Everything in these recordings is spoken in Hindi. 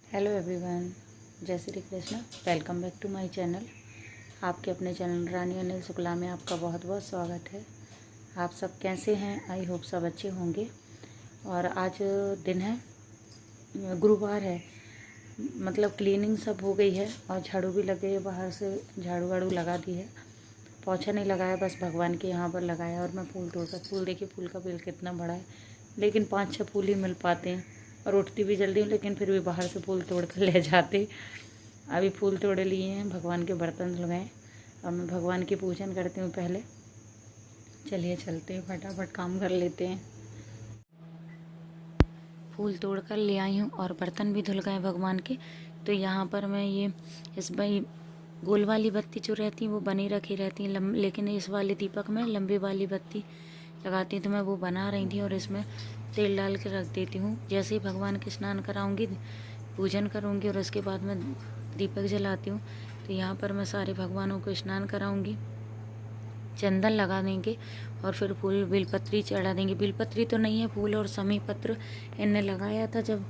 हेलो एवरीवन, जय Shri Krishna. Welcome back to my channel. आपके अपने चैनल रानी अनिल शुक्ला में आपका बहुत बहुत स्वागत है। आप सब कैसे हैं? आई होप सब अच्छे होंगे। और आज दिन है, गुरुवार है, मतलब क्लीनिंग सब हो गई है और झाड़ू भी लग गई है। बाहर से झाड़ू वाड़ू लगा दी है, पोछा नहीं लगाया, बस भगवान के यहाँ पर लगाया। और मैं फूल तोड़कर, फूल देखिए फूल का बिल कितना बड़ा है, लेकिन 5-6 फूल ही मिल पाते हैं। और उठती भी जल्दी हूँ, लेकिन फिर भी बाहर से फूल तोड़ कर ले जाते। अभी फूल तोड़ लिए हैं, भगवान के बर्तन धुलवाएँ और मैं भगवान की पूजन करती हूँ पहले। चलिए चलते हैं, फटाफट काम कर लेते हैं। फूल तोड़ कर ले आई हूँ और बर्तन भी धुल गए भगवान के। तो यहाँ पर मैं ये इस भाई गोल वाली बत्ती जो रहती है वो बनी रखी रहती है, लेकिन इस वाले दीपक में लंबी वाली बत्ती लगाती हूँ। तो मैं वो बना रही थी और इसमें तेल डाल के रख देती हूँ। जैसे ही भगवान के स्नान कराऊंगी, पूजन करूँगी और उसके बाद मैं दीपक जलाती हूँ। तो यहाँ पर मैं सारे भगवानों को स्नान कराऊँगी, चंदन लगा देंगे और फिर फूल बेलपत्री चढ़ा देंगे। बेलपत्री तो नहीं है, फूल और समी पत्र इनने लगाया था जब,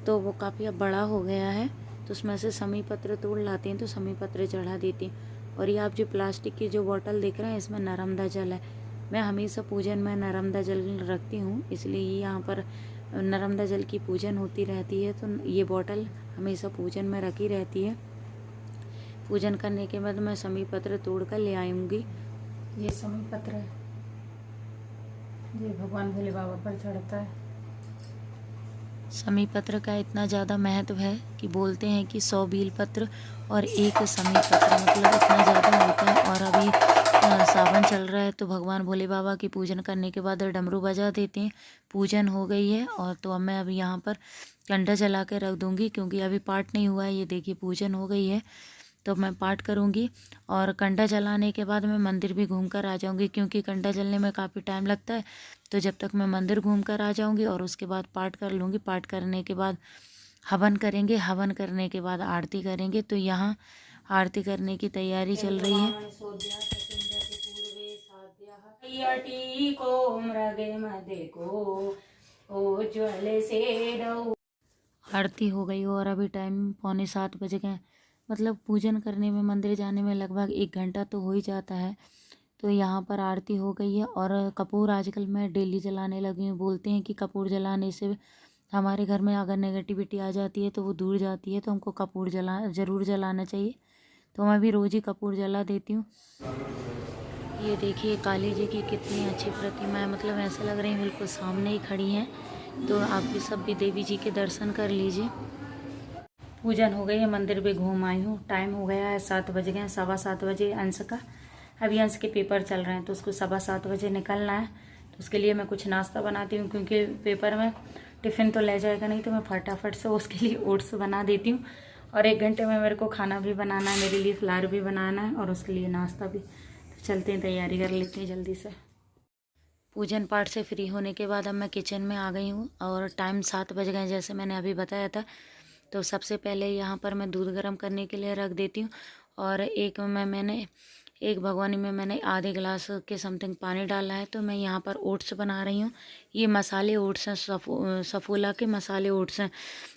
तो वो काफ़ी अब बड़ा हो गया है, तो उसमें से समी पत्र तोड़ लाते हैं तो समी पत्र चढ़ा देती हैं। और ये आप जो प्लास्टिक की जो बोतल देख रहे हैं, इसमें नर्मदा जल है। मैं हमेशा पूजन में नर्मदा जल रखती हूँ, इसलिए यहाँ पर नर्मदा जल की पूजन होती रहती है। तो ये बोतल हमेशा पूजन में रखी रहती है। पूजन करने के बाद मैं समी पत्र तोड़ कर ले आऊँगी। ये समी पत्र है, ये भगवान भोले बाबा पर चढ़ता है। समी पत्र का इतना ज़्यादा महत्व है कि बोलते हैं कि 100 बील पत्र और एक समी पत्र, मतलब इतना ज़्यादा होता है। और अभी सावन चल रहा है, तो भगवान भोले बाबा की पूजन करने के बाद डमरू बजा देते हैं। पूजन हो गई है और तो अब मैं अभी यहाँ पर कंडा जला के रख दूँगी, क्योंकि अभी पाठ नहीं हुआ है। ये देखिए पूजन हो गई है, तो मैं पाठ करूँगी और कंडा जलाने के बाद मैं मंदिर भी घूम कर आ जाऊँगी, क्योंकि कंडा जलने में काफ़ी टाइम लगता है। तो जब तक मैं मंदिर घूम कर आ जाऊँगी और उसके बाद पाठ कर लूँगी। पाठ करने के बाद हवन करेंगे, हवन करने के बाद आरती करेंगे। तो यहाँ आरती करने की तैयारी चल रही है। आरती हो गई और अभी टाइम 6:45 बज गए। मतलब पूजन करने में, मंदिर जाने में लगभग 1 घंटा तो हो ही जाता है। तो यहाँ पर आरती हो गई है और कपूर आजकल मैं डेली जलाने लगी हूँ। बोलते हैं कि कपूर जलाने से हमारे घर में अगर नेगेटिविटी आ जाती है तो वो दूर जाती है, तो हमको कपूर ज़रूर जलाना चाहिए। तो मैं भी रोज़ ही कपूर जला देती हूँ। ये देखिए काली जी की कितनी अच्छी प्रतिमा है, मतलब ऐसा लग रही है बिल्कुल सामने ही खड़ी हैं। तो आप भी सब भी देवी जी के दर्शन कर लीजिए। पूजन हो गई है, मंदिर भी घूम आई हूँ। टाइम हो गया है, 7 बज गए हैं, 7:15 बजे अंश का। अभी अंश के पेपर चल रहे हैं, तो उसको 7:15 बजे निकलना है। तो उसके लिए मैं कुछ नाश्ता बनाती हूँ, क्योंकि पेपर में टिफ़िन तो ले जाएगा नहीं, तो मैं फटाफट से उसके लिए ओट्स बना देती हूँ। और 1 घंटे में मेरे को खाना भी बनाना है, मेरे लिए फ्लावर भी बनाना है और उसके लिए नाश्ता भी। तो चलते हैं, तैयारी कर लेते हैं जल्दी से। पूजन पाठ से फ्री होने के बाद अब मैं किचन में आ गई हूँ और टाइम 7 बज गए, जैसे मैंने अभी बताया था। तो सबसे पहले यहाँ पर मैं दूध गर्म करने के लिए रख देती हूँ और एक भगोनी में मैंने आधे गिलास के समथिंग पानी डाला है। तो मैं यहाँ पर ओट्स बना रही हूँ। ये मसाले ओट्स हैं, सफोला के मसाले ओट्स हैं।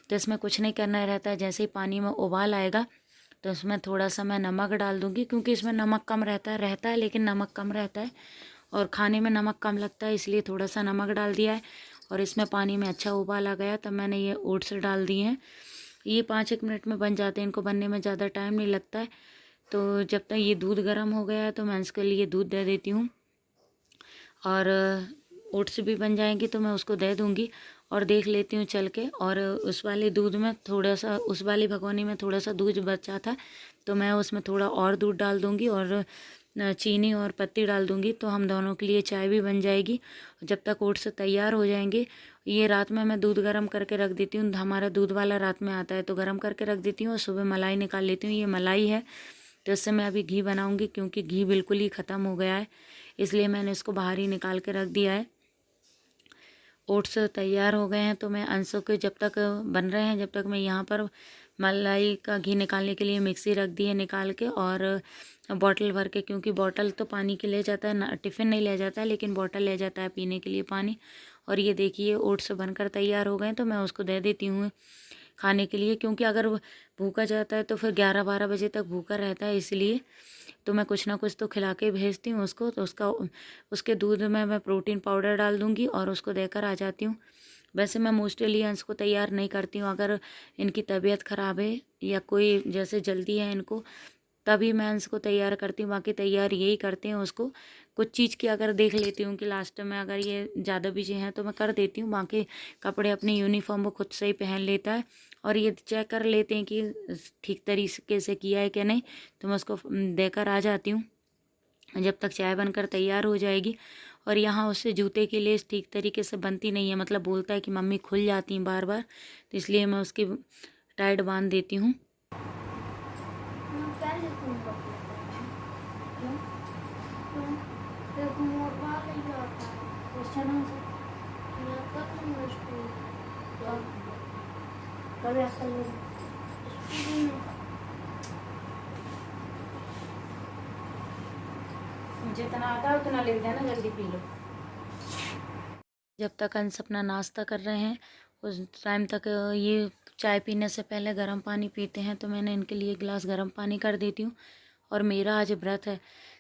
तो इसमें कुछ नहीं करना रहता है। जैसे ही पानी में उबाल आएगा तो इसमें थोड़ा सा मैं नमक डाल दूँगी, क्योंकि इसमें नमक कम रहता है, लेकिन नमक कम रहता है और खाने में नमक कम लगता है, इसलिए थोड़ा सा नमक डाल दिया है। और इसमें पानी में अच्छा उबाल आ गया तब मैंने ये ओट्स डाल दिए हैं। ये 5-1 मिनट में बन जाते हैं, इनको बनने में ज़्यादा टाइम नहीं लगता है। तो जब तक ये दूध गर्म हो गया है तो मैं इसके लिए दूध दे देती हूँ और ओट्स भी बन जाएंगे तो मैं उसको दे दूँगी। और देख लेती हूँ चल के, और उस वाले दूध में थोड़ा सा, उस वाली भगोनी में थोड़ा सा दूध बचा था, तो मैं उसमें थोड़ा और दूध डाल दूँगी और चीनी और पत्ती डाल दूँगी। तो हम दोनों के लिए चाय भी बन जाएगी। जब तक ओट्स तैयार हो जाएंगे, ये रात में मैं दूध गर्म करके रख देती हूँ। हमारा दूध वाला रात में आता है, तो गर्म करके रख देती हूँ और सुबह मलाई निकाल लेती हूँ। ये मलाई है, तो इससे मैं अभी घी बनाऊँगी, क्योंकि घी बिल्कुल ही ख़त्म हो गया है, इसलिए मैंने इसको बाहर ही निकाल के रख दिया है। ओट्स तैयार हो गए हैं, तो मैं अंशों के जब तक बन रहे हैं, जब तक मैं यहाँ पर मलाई का घी निकालने के लिए मिक्सी रख दी है निकाल के, और बॉटल भर के, क्योंकि बॉटल तो पानी के ले जाता है ना, टिफ़िन नहीं ले जाता है, लेकिन बॉटल ले जाता है पीने के लिए पानी। और ये देखिए ओट्स बनकर तैयार हो गए, तो मैं उसको दे देती हूँ खाने के लिए, क्योंकि अगर वो भूखा जाता है तो फिर 11-12 बजे तक भूखा रहता है, इसलिए तो मैं कुछ ना कुछ तो खिला के भेजती हूँ उसको। तो उसके दूध में मैं प्रोटीन पाउडर डाल दूँगी और उसको देकर आ जाती हूँ। वैसे मैं मोस्टली अंश को तैयार नहीं करती हूँ, अगर इनकी तबीयत ख़राब है या कोई जैसे जल्दी है इनको, तभी मैं अंश को तैयार करती हूँ। बाकी तैयार यही करते हैं उसको। कुछ चीज़ की अगर देख लेती हूँ कि लास्ट में अगर ये ज़्यादा बिजी हैं तो मैं कर देती हूँ। बाकी कपड़े अपनी यूनिफॉर्म वो खुद से ही पहन लेता है और ये चेक कर लेते हैं कि ठीक तरीके से किया है कि नहीं, तो मैं उसको देकर आ जाती हूँ जब तक चाय बनकर तैयार हो जाएगी। और यहाँ उससे जूते की लेस ठीक तरीके से बनती नहीं है, मतलब बोलता है कि मम्मी खुल जाती हैं बार बार, तो इसलिए मैं उसकी टाइट बांध देती हूँ। जितना आता है उतना ले देना, जल्दी पी लो। जब तक अंश अपना नाश्ता कर रहे हैं उस टाइम तक ये चाय पीने से पहले गर्म पानी पीते हैं, तो मैंने इनके लिए गिलास गर्म पानी कर देती हूँ। और मेरा आज व्रत है,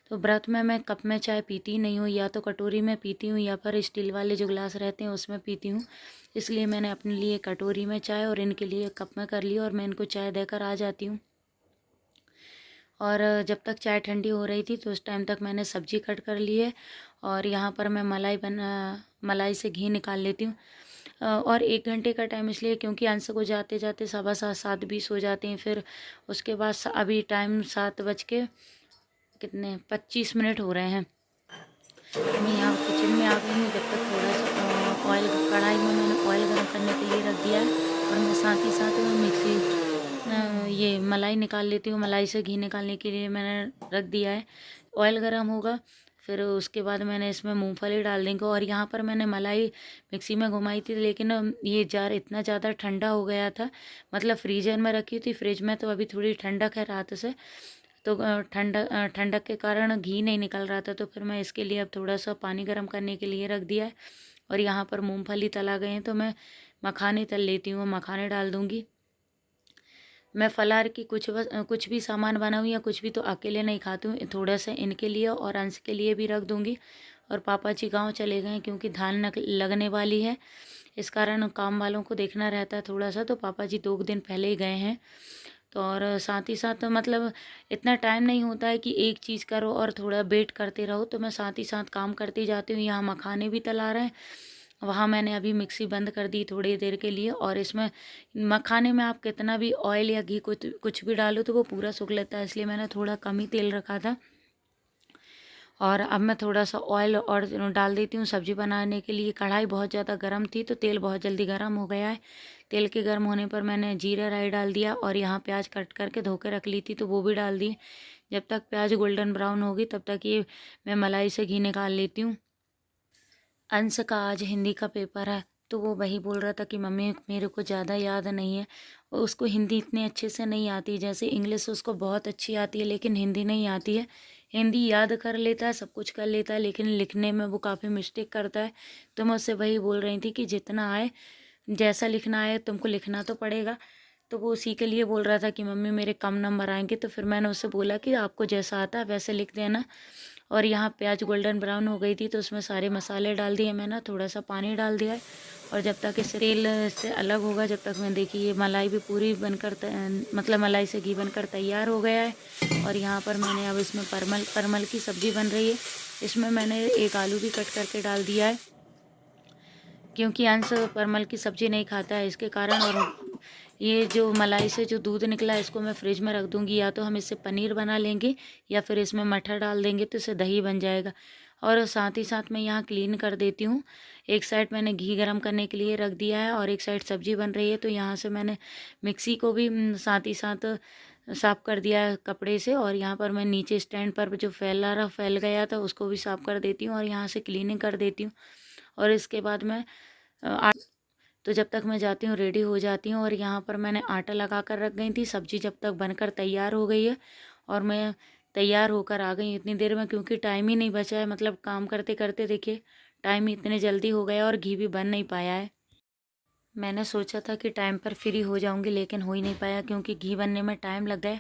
तो व्रत में मैं कप में चाय पीती नहीं हूँ, या तो कटोरी में पीती हूँ या फिर स्टील वाले जो गिलास रहते हैं उसमें पीती हूँ। इसलिए मैंने अपने लिए कटोरी में चाय और इनके लिए कप में कर ली और मैं इनको चाय देकर आ जाती हूँ। और जब तक चाय ठंडी हो रही थी तो उस टाइम तक मैंने सब्ज़ी कट कर ली है और यहाँ पर मैं मलाई से घी निकाल लेती हूँ। और 1 घंटे का टाइम इसलिए क्योंकि अंश को जाते जाते 7:15 7:20 हो जाते हैं। फिर उसके बाद अभी टाइम 7:25 हो रहे हैं। मैं यहाँ किचन में आ गई हूँ। जब तक थोड़ा सा ऑयल कढ़ाई में मैंने ऑयल गर्म करने के लिए रख दिया है और मैं साथ ही साथ ये मलाई निकाल लेती हूँ। मलाई से घी निकालने के लिए मैंने रख दिया है। ऑयल गर्म होगा फिर उसके बाद मैंने इसमें मूंगफली डाल देंगे। और यहाँ पर मैंने मलाई मिक्सी में घुमाई थी, लेकिन ये जार इतना ज़्यादा ठंडा हो गया था, मतलब फ्रीजर में रखी थी, फ्रिज में तो अभी थोड़ी ठंडक है रात से, तो ठंडक के कारण घी नहीं निकल रहा था। तो फिर मैं इसके लिए अब थोड़ा सा पानी गर्म करने के लिए रख दिया है। और यहाँ पर मूंगफली तला गए हैं तो मैं मखाने तल लेती हूँ, मखाने डाल दूँगी। मैं फलाहार की कुछ भी सामान बनाऊँ या कुछ भी तो अकेले नहीं खाती हूँ, थोड़ा सा इनके लिए और अंश के लिए भी रख दूँगी। और पापा जी गाँव चले गए हैं क्योंकि धान लगने वाली है, इस कारण काम वालों को देखना रहता है थोड़ा सा, तो पापा जी 2 दिन पहले ही गए हैं। तो और साथ ही साथ मतलब इतना टाइम नहीं होता है कि एक चीज़ करो और थोड़ा वेट करते रहो, तो मैं साथ ही साथ काम करती जाती हूँ। यहाँ मखाने भी तला रहे हैं, वहाँ मैंने अभी मिक्सी बंद कर दी थोड़ी देर के लिए। और इसमें मखाने में आप कितना भी ऑयल या घी कुछ भी डालो तो वो पूरा सूख लेता है, इसलिए मैंने थोड़ा कम ही तेल रखा था। और अब मैं थोड़ा सा ऑयल और डाल देती हूँ सब्ज़ी बनाने के लिए। कढ़ाई बहुत ज़्यादा गर्म थी तो तेल बहुत जल्दी गर्म हो गया है। तेल के गर्म होने पर मैंने जीरा राई डाल दिया और यहाँ प्याज कट करके धो के रख ली थी तो वो भी डाल दी। जब तक प्याज गोल्डन ब्राउन होगी तब तक ये मैं मलाई से घी निकाल लेती हूँ। अंश का आज हिंदी का पेपर है, तो वो वही बोल रहा था कि मम्मी मेरे को ज़्यादा याद नहीं है। और उसको हिंदी इतने अच्छे से नहीं आती, जैसे इंग्लिश उसको बहुत अच्छी आती है लेकिन हिंदी नहीं आती है। हिंदी याद कर लेता है, सब कुछ कर लेता है, लेकिन लिखने में वो काफ़ी मिस्टेक करता है। तो मैं उससे वही बोल रही थी कि जितना आए, जैसा लिखना आए तुमको लिखना तो पड़ेगा। तो वो उसी के लिए बोल रहा था कि मम्मी मेरे कम नंबर आएंगे। तो फिर मैंने उससे बोला कि आपको जैसा आता है वैसे लिख देना। और यहाँ प्याज गोल्डन ब्राउन हो गई थी तो उसमें सारे मसाले डाल दिए मैंने, थोड़ा सा पानी डाल दिया है। और जब तक इस तेल से अलग होगा, जब तक मैं देखिए ये मलाई भी पूरी बनकर मतलब मलाई से घी बनकर तैयार हो गया है। और यहाँ पर मैंने अब इसमें परमल की सब्ज़ी बन रही है, इसमें मैंने एक आलू भी कट करके डाल दिया है क्योंकि अंश परमल की सब्ज़ी नहीं खाता है, इसके कारण। और ये जो मलाई से जो दूध निकला है इसको मैं फ्रिज में रख दूँगी, या तो हम इससे पनीर बना लेंगे या फिर इसमें मटर डाल देंगे तो इससे दही बन जाएगा। और साथ ही साथ मैं यहाँ क्लीन कर देती हूँ। एक साइड मैंने घी गरम करने के लिए रख दिया है और एक साइड सब्ज़ी बन रही है, तो यहाँ से मैंने मिक्सी को भी साथ ही साथ साफ़ कर दिया है कपड़े से। और यहाँ पर मैं नीचे स्टैंड पर जो फैल गया था उसको भी साफ़ कर देती हूँ और यहाँ से क्लीनिंग कर देती हूँ। और इसके बाद मैं तो जब तक मैं जाती हूँ रेडी हो जाती हूँ। और यहाँ पर मैंने आटा लगा कर रख गई थी, सब्ज़ी जब तक बनकर तैयार हो गई है और मैं तैयार होकर आ गई इतनी देर में, क्योंकि टाइम ही नहीं बचा है। मतलब काम करते करते देखिए टाइम इतने जल्दी हो गया और घी भी बन नहीं पाया है। मैंने सोचा था कि टाइम पर फ्री हो जाऊंगी, लेकिन हो ही नहीं पाया क्योंकि घी बनने में टाइम लग गया।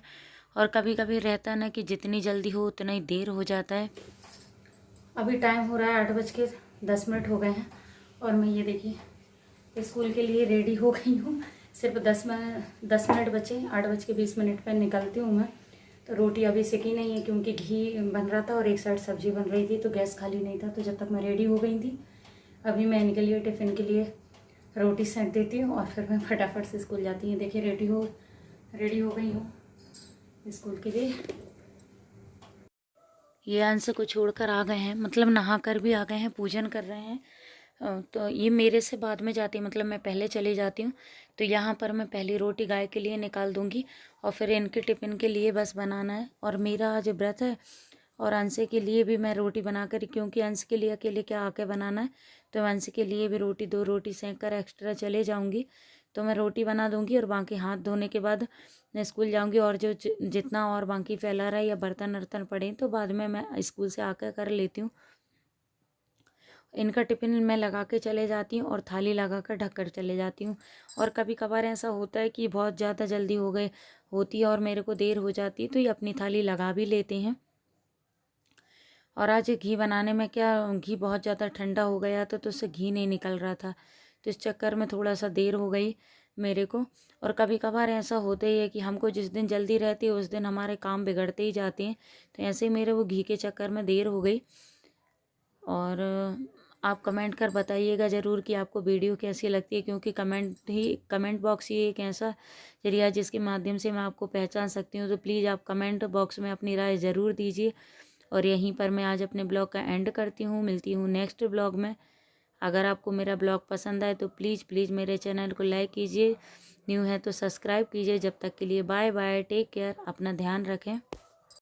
और कभी कभी रहता है ना कि जितनी जल्दी हो उतना ही देर हो जाता है। अभी टाइम हो रहा है 8:10 हो गए हैं और मैं ये देखिए स्कूल के लिए रेडी हो गई हूँ। सिर्फ 10 मिनट बचे, 8:20 पर निकलती हूँ मैं। तो रोटी अभी सेकी नहीं है क्योंकि घी बन रहा था और एक साइड सब्जी बन रही थी, तो गैस खाली नहीं था। तो जब तक मैं रेडी हो गई थी, अभी मैं इनके लिए टिफ़िन के लिए रोटी सेक देती हूँ और फिर मैं फटाफट से स्कूल जाती हूँ। देखिए रेडी हो गई हूँ स्कूल के लिए। ये अंश को छोड़कर आ गए हैं, मतलब नहा कर भी आ गए हैं, पूजन कर रहे हैं। तो ये मेरे से बाद में जाती है, मतलब मैं पहले चली जाती हूँ। तो यहाँ पर मैं पहली रोटी गाय के लिए निकाल दूँगी और फिर इनके टिफ़िन के लिए बस बनाना है। और मेरा आज व्रत है और अंश के लिए भी मैं रोटी बना कर, क्योंकि अंश के लिए अकेले क्या आके बनाना है, तो अंश के लिए भी 2 रोटी सेंक कर एक्स्ट्रा चले जाऊँगी। तो मैं रोटी बना दूँगी और बाकी हाथ धोने के बाद मैं स्कूल जाऊँगी। और जो जितना और बाकी फैला रहा है या बर्तन वर्तन पड़े तो बाद में मैं स्कूल से आकर कर लेती हूँ। इनका टिफ़िन मैं लगा के चले जाती हूँ और थाली लगा कर ढक कर चले जाती हूँ। और कभी कभार ऐसा होता है कि बहुत ज़्यादा जल्दी होती है और मेरे को देर हो जाती है, तो ये अपनी थाली लगा भी लेते हैं। और आज घी बनाने में क्या, घी बहुत ज़्यादा ठंडा हो गया था तो उससे घी नहीं निकल रहा था, तो इस चक्कर में थोड़ा सा देर हो गई मेरे को। और कभी कभार ऐसा होता ही है कि हमको जिस दिन जल्दी रहती है उस दिन हमारे काम बिगड़ते ही जाते हैं। तो ऐसे ही मेरे वो घी के चक्कर में देर हो गई। और आप कमेंट कर बताइएगा ज़रूर कि आपको वीडियो कैसी लगती है, क्योंकि कमेंट बॉक्स ही एक ऐसा जरिया है जिसके माध्यम से मैं आपको पहचान सकती हूँ। तो प्लीज़ आप कमेंट बॉक्स में अपनी राय ज़रूर दीजिए। और यहीं पर मैं आज अपने ब्लॉग का एंड करती हूँ। मिलती हूँ नेक्स्ट ब्लॉग में। अगर आपको मेरा ब्लॉग पसंद आए तो प्लीज़ मेरे चैनल को लाइक कीजिए, न्यू है तो सब्सक्राइब कीजिए। जब तक के लिए बाय बाय, टेक केयर, अपना ध्यान रखें।